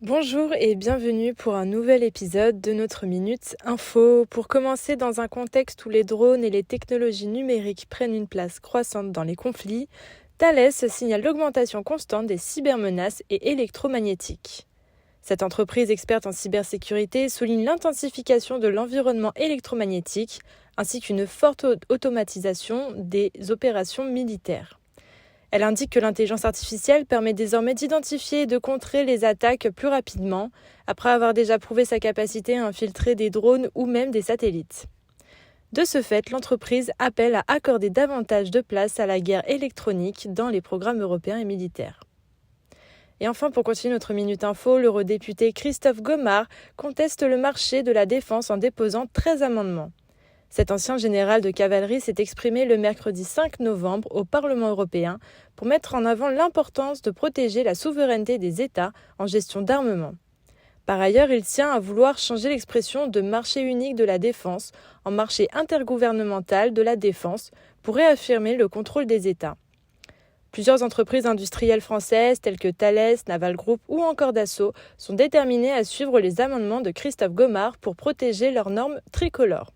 Bonjour et bienvenue pour un nouvel épisode de notre Minute Info. Pour commencer, dans un contexte où les drones et les technologies numériques prennent une place croissante dans les conflits, Thales signale l'augmentation constante des cybermenaces et électromagnétiques. Cette entreprise experte en cybersécurité souligne l'intensification de l'environnement électromagnétique ainsi qu'une forte automatisation des opérations militaires. Elle indique que l'intelligence artificielle permet désormais d'identifier et de contrer les attaques plus rapidement, après avoir déjà prouvé sa capacité à infiltrer des drones ou même des satellites. De ce fait, l'entreprise appelle à accorder davantage de place à la guerre électronique dans les programmes européens et militaires. Et enfin, pour continuer notre Minute Info, l'eurodéputé Christophe Gomard conteste le marché de la défense en déposant 13 amendements. Cet ancien général de cavalerie s'est exprimé le mercredi 5 novembre au Parlement européen pour mettre en avant l'importance de protéger la souveraineté des États en gestion d'armement. Par ailleurs, il tient à vouloir changer l'expression de marché unique de la défense en marché intergouvernemental de la défense pour réaffirmer le contrôle des États. Plusieurs entreprises industrielles françaises telles que Thales, Naval Group ou encore Dassault sont déterminées à suivre les amendements de Christophe Gomard pour protéger leurs normes tricolores.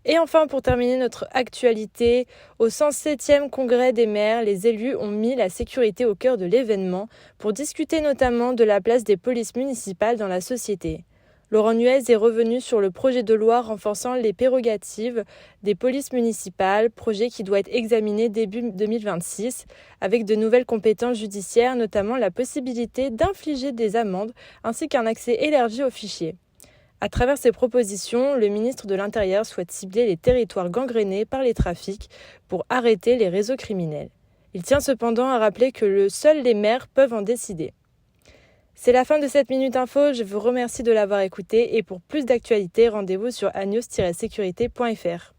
Et enfin, pour terminer notre actualité, au 107e congrès des maires, les élus ont mis la sécurité au cœur de l'événement pour discuter notamment de la place des polices municipales dans la société. Laurent Nunez est revenu sur le projet de loi renforçant les prérogatives des polices municipales, projet qui doit être examiné début 2026, avec de nouvelles compétences judiciaires, notamment la possibilité d'infliger des amendes ainsi qu'un accès élargi aux fichiers. À travers ces propositions, le ministre de l'Intérieur souhaite cibler les territoires gangrénés par les trafics pour arrêter les réseaux criminels. Il tient cependant à rappeler que seuls les maires peuvent en décider. C'est la fin de cette Minute Info, je vous remercie de l'avoir écouté et pour plus d'actualités, rendez-vous sur agnos-sécurité.fr.